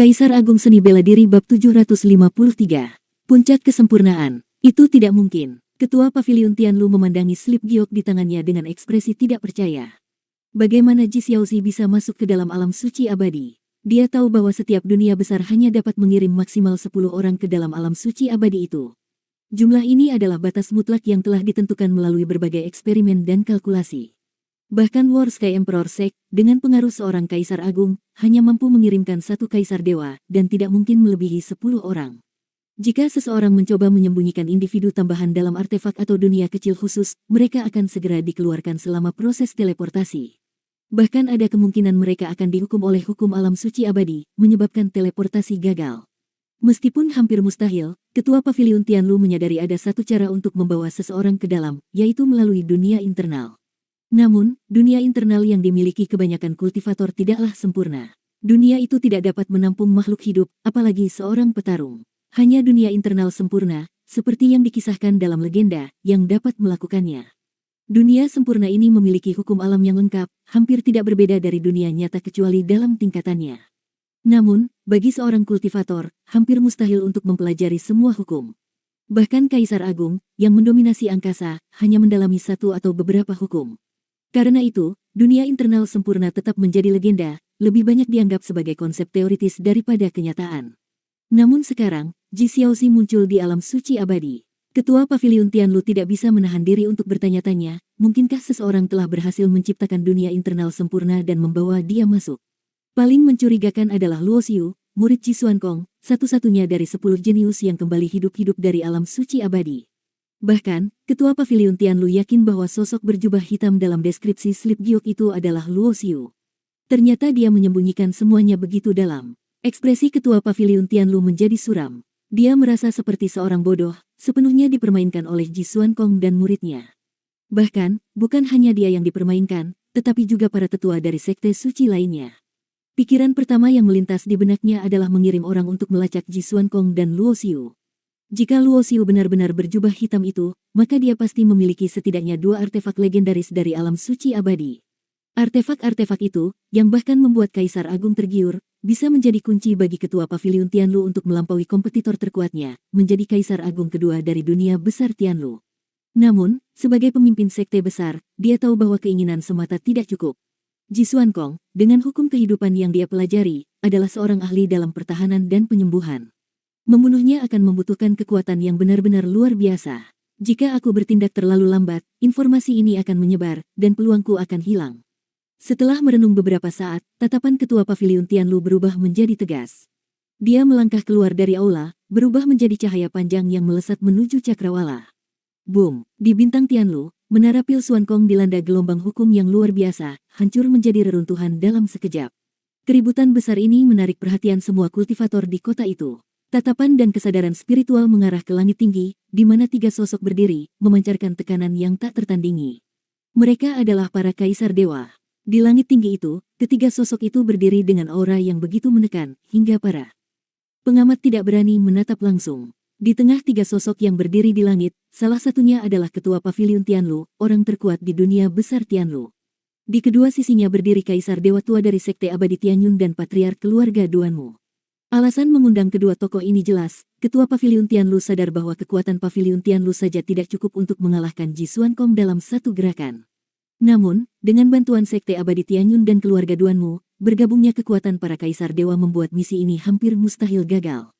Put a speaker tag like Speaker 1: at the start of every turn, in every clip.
Speaker 1: Kaisar Agung Seni Bela Diri Bab 753. Puncak Kesempurnaan. Itu tidak mungkin. Ketua Paviliun Tianlu memandangi slip giok di tangannya dengan ekspresi tidak percaya. Bagaimana Ji Xiaozi bisa masuk ke dalam alam suci abadi? Dia tahu bahwa setiap dunia besar hanya dapat mengirim maksimal 10 orang ke dalam alam suci abadi itu. Jumlah ini adalah batas mutlak yang telah ditentukan melalui berbagai eksperimen dan kalkulasi. Bahkan War Sky Emperor Sek, dengan pengaruh seorang kaisar agung, hanya mampu mengirimkan satu kaisar dewa, dan tidak mungkin melebihi 10 orang. Jika seseorang mencoba menyembunyikan individu tambahan dalam artefak atau dunia kecil khusus, mereka akan segera dikeluarkan selama proses teleportasi. Bahkan ada kemungkinan mereka akan dihukum oleh hukum alam suci abadi, menyebabkan teleportasi gagal. Meskipun hampir mustahil, Ketua Paviliun Tianlu menyadari ada satu cara untuk membawa seseorang ke dalam, yaitu melalui dunia internal. Namun, dunia internal yang dimiliki kebanyakan kultivator tidaklah sempurna. Dunia itu tidak dapat menampung makhluk hidup, apalagi seorang petarung. Hanya dunia internal sempurna, seperti yang dikisahkan dalam legenda, yang dapat melakukannya. Dunia sempurna ini memiliki hukum alam yang lengkap, hampir tidak berbeda dari dunia nyata kecuali dalam tingkatannya. Namun, bagi seorang kultivator, hampir mustahil untuk mempelajari semua hukum. Bahkan Kaisar Agung, yang mendominasi angkasa, hanya mendalami satu atau beberapa hukum. Karena itu, dunia internal sempurna tetap menjadi legenda, lebih banyak dianggap sebagai konsep teoritis daripada kenyataan. Namun sekarang, Ji Xiaozi muncul di alam suci abadi. Ketua Paviliun Tianlu tidak bisa menahan diri untuk bertanya-tanya, mungkinkah seseorang telah berhasil menciptakan dunia internal sempurna dan membawa dia masuk? Paling mencurigakan adalah Luo Xiu, murid Ji Xuankong, satu-satunya dari 10 jenius yang kembali hidup-hidup dari alam suci abadi. Bahkan, Ketua Paviliun Tianlu yakin bahwa sosok berjubah hitam dalam deskripsi slip giok itu adalah Luo Xiu. Ternyata dia menyembunyikan semuanya begitu dalam. Ekspresi Ketua Paviliun Tianlu menjadi suram. Dia merasa seperti seorang bodoh, sepenuhnya dipermainkan oleh Ji Xuankong dan muridnya. Bahkan, bukan hanya dia yang dipermainkan, tetapi juga para tetua dari sekte suci lainnya. Pikiran pertama yang melintas di benaknya adalah mengirim orang untuk melacak Ji Xuankong dan Luo Xiu. Jika Luo Xiu benar-benar berjubah hitam itu, maka dia pasti memiliki setidaknya 2 artefak legendaris dari alam suci abadi. Artefak-artefak itu, yang bahkan membuat Kaisar Agung tergiur, bisa menjadi kunci bagi Ketua Paviliun Tianlu untuk melampaui kompetitor terkuatnya, menjadi Kaisar Agung kedua dari dunia besar Tianlu. Namun, sebagai pemimpin sekte besar, dia tahu bahwa keinginan semata tidak cukup. Ji Xuankong, dengan hukum kehidupan yang dia pelajari, adalah seorang ahli dalam pertahanan dan penyembuhan. Membunuhnya akan membutuhkan kekuatan yang benar-benar luar biasa. Jika aku bertindak terlalu lambat, informasi ini akan menyebar, dan peluangku akan hilang. Setelah merenung beberapa saat, tatapan Ketua Paviliun Tianlu berubah menjadi tegas. Dia melangkah keluar dari aula, berubah menjadi cahaya panjang yang melesat menuju cakrawala. Boom! Di bintang Tianlu, menara Pil Xuankong dilanda gelombang hukum yang luar biasa, hancur menjadi reruntuhan dalam sekejap. Keributan besar ini menarik perhatian semua kultivator di kota itu. Tatapan dan kesadaran spiritual mengarah ke langit tinggi, di mana 3 sosok berdiri, memancarkan tekanan yang tak tertandingi. Mereka adalah para kaisar dewa. Di langit tinggi itu, ketiga sosok itu berdiri dengan aura yang begitu menekan, hingga para pengamat tidak berani menatap langsung. Di tengah 3 sosok yang berdiri di langit, salah satunya adalah Ketua Paviliun Tianlu, orang terkuat di dunia besar Tianlu. Di kedua sisinya berdiri Kaisar Dewa Tua dari Sekte Abadi Tianyun dan Patriark Keluarga Duanmu. Alasan mengundang kedua tokoh ini jelas, Ketua Paviliun Tianlu sadar bahwa kekuatan Paviliun Tianlu saja tidak cukup untuk mengalahkan Ji Xuankong dalam satu gerakan. Namun, dengan bantuan Sekte Abadi Tianyun dan Keluarga Duanmu, bergabungnya kekuatan para Kaisar Dewa membuat misi ini hampir mustahil gagal.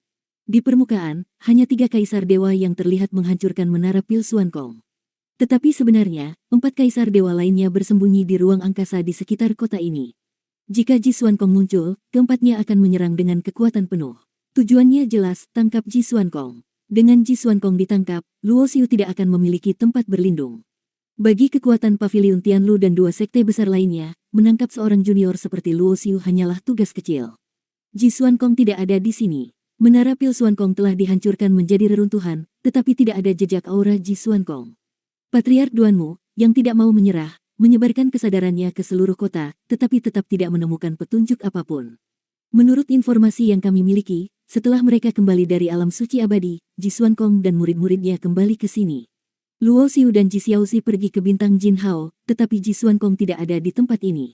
Speaker 1: Di permukaan, hanya 3 Kaisar Dewa yang terlihat menghancurkan menara Pil Xuankong. Tetapi sebenarnya, 4 Kaisar Dewa lainnya bersembunyi di ruang angkasa di sekitar kota ini. Jika Ji Xuankong muncul, keempatnya akan menyerang dengan kekuatan penuh. Tujuannya jelas, tangkap Ji Xuankong. Dengan Ji Xuankong ditangkap, Luo Xiu tidak akan memiliki tempat berlindung. Bagi kekuatan Paviliun Tianlu dan 2 sekte besar lainnya, menangkap seorang junior seperti Luo Xiu hanyalah tugas kecil. Ji Xuankong tidak ada di sini. Menara Pil Xuankong telah dihancurkan menjadi reruntuhan, tetapi tidak ada jejak aura Ji Xuankong. Patriark Duanmu, yang tidak mau menyerah, menyebarkan kesadarannya ke seluruh kota, tetapi tetap tidak menemukan petunjuk apapun. Menurut informasi yang kami miliki, setelah mereka kembali dari alam suci abadi, Ji Xuankong dan murid-muridnya kembali ke sini. Luo Xiu dan Ji Xiaozi pergi ke bintang Jin Hao, tetapi Ji Xuankong tidak ada di tempat ini.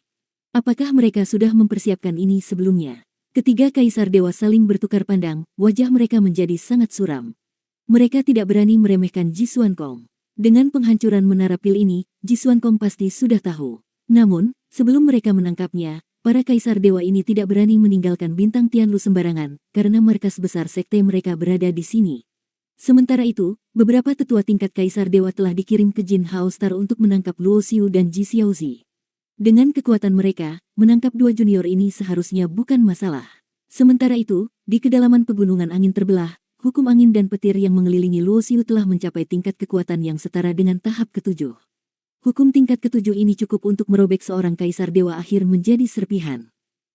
Speaker 1: Apakah mereka sudah mempersiapkan ini sebelumnya? Ketiga kaisar dewa saling bertukar pandang, wajah mereka menjadi sangat suram. Mereka tidak berani meremehkan Ji Xuankong. Dengan penghancuran menara pil ini, Ji Xuankong pasti sudah tahu. Namun, sebelum mereka menangkapnya, para kaisar dewa ini tidak berani meninggalkan bintang Tianlu sembarangan, karena markas besar sekte mereka berada di sini. Sementara itu, beberapa tetua tingkat kaisar dewa telah dikirim ke Jin Hao Star untuk menangkap Luo Xiu dan Ji Xiaozi. Dengan kekuatan mereka, menangkap dua junior ini seharusnya bukan masalah. Sementara itu, di kedalaman pegunungan angin terbelah, hukum angin dan petir yang mengelilingi Luo Xiu telah mencapai tingkat kekuatan yang setara dengan tahap ketujuh. Hukum tingkat ketujuh ini cukup untuk merobek seorang kaisar dewa akhir menjadi serpihan.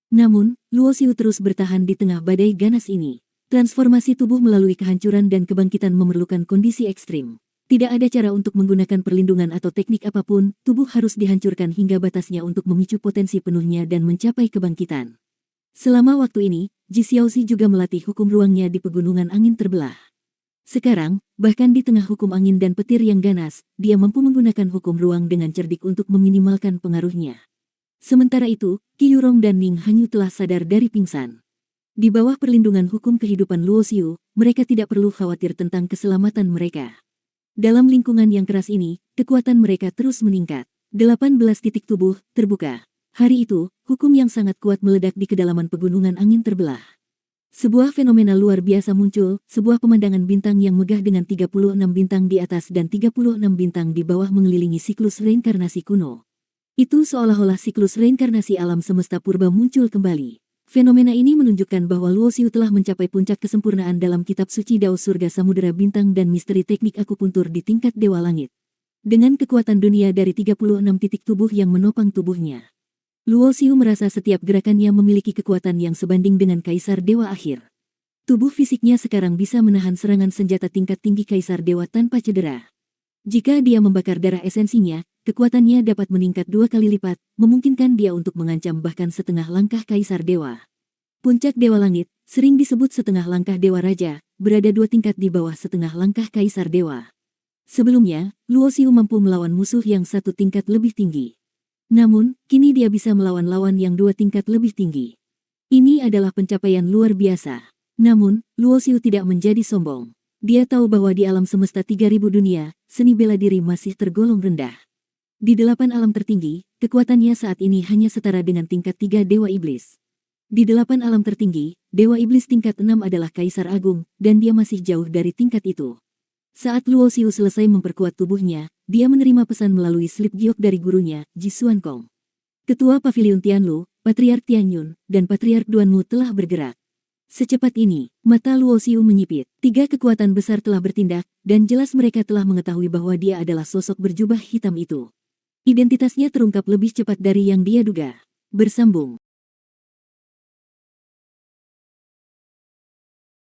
Speaker 1: Namun, Luo Xiu terus bertahan di tengah badai ganas ini. Transformasi tubuh melalui kehancuran dan kebangkitan memerlukan kondisi ekstrim. Tidak ada cara untuk menggunakan perlindungan atau teknik apapun, tubuh harus dihancurkan hingga batasnya untuk memicu potensi penuhnya dan mencapai kebangkitan. Selama waktu ini, Ji Xiaozi juga melatih hukum ruangnya di pegunungan angin terbelah. Sekarang, bahkan di tengah hukum angin dan petir yang ganas, dia mampu menggunakan hukum ruang dengan cerdik untuk meminimalkan pengaruhnya. Sementara itu, Qi Yurong dan Ning Hanyu telah sadar dari pingsan. Di bawah perlindungan hukum kehidupan Luo Xiu, mereka tidak perlu khawatir tentang keselamatan mereka. Dalam lingkungan yang keras ini, kekuatan mereka terus meningkat. 18 titik tubuh terbuka. Hari itu, hukum yang sangat kuat meledak di kedalaman pegunungan angin terbelah. Sebuah fenomena luar biasa muncul, sebuah pemandangan bintang yang megah dengan 36 bintang di atas dan 36 bintang di bawah mengelilingi siklus reinkarnasi kuno. Itu seolah-olah siklus reinkarnasi alam semesta purba muncul kembali. Fenomena ini menunjukkan bahwa Luo Xiu telah mencapai puncak kesempurnaan dalam kitab suci Dao Surga Samudera Bintang dan misteri teknik akupuntur di tingkat Dewa Langit. Dengan kekuatan dunia dari 36 titik tubuh yang menopang tubuhnya, Luo Xiu merasa setiap gerakannya memiliki kekuatan yang sebanding dengan Kaisar Dewa Akhir. Tubuh fisiknya sekarang bisa menahan serangan senjata tingkat tinggi Kaisar Dewa tanpa cedera. Jika dia membakar darah esensinya, kekuatannya dapat meningkat 2 kali lipat, memungkinkan dia untuk mengancam bahkan setengah langkah Kaisar Dewa. Puncak Dewa Langit, sering disebut setengah langkah Dewa Raja, berada 2 tingkat di bawah setengah langkah Kaisar Dewa. Sebelumnya, Luo Xiu mampu melawan musuh yang 1 tingkat lebih tinggi. Namun, kini dia bisa melawan lawan yang 2 tingkat lebih tinggi. Ini adalah pencapaian luar biasa. Namun, Luo Xiu tidak menjadi sombong. Dia tahu bahwa di alam semesta 3000 dunia, seni bela diri masih tergolong rendah. Di 8 alam tertinggi, kekuatannya saat ini hanya setara dengan tingkat 3 Dewa Iblis. Di 8 alam tertinggi, Dewa Iblis tingkat 6 adalah Kaisar Agung, dan dia masih jauh dari tingkat itu. Saat Luo Xiu selesai memperkuat tubuhnya, dia menerima pesan melalui slip giok dari gurunya, Ji Xuankong. Ketua Paviliun Tianlu, Patriark Tianyun, dan Patriark Duanmu telah bergerak. Secepat ini, mata Luo Xiu menyipit. 3 kekuatan besar telah bertindak, dan jelas mereka telah mengetahui bahwa dia adalah sosok berjubah hitam itu. Identitasnya terungkap lebih cepat dari yang dia duga. Bersambung.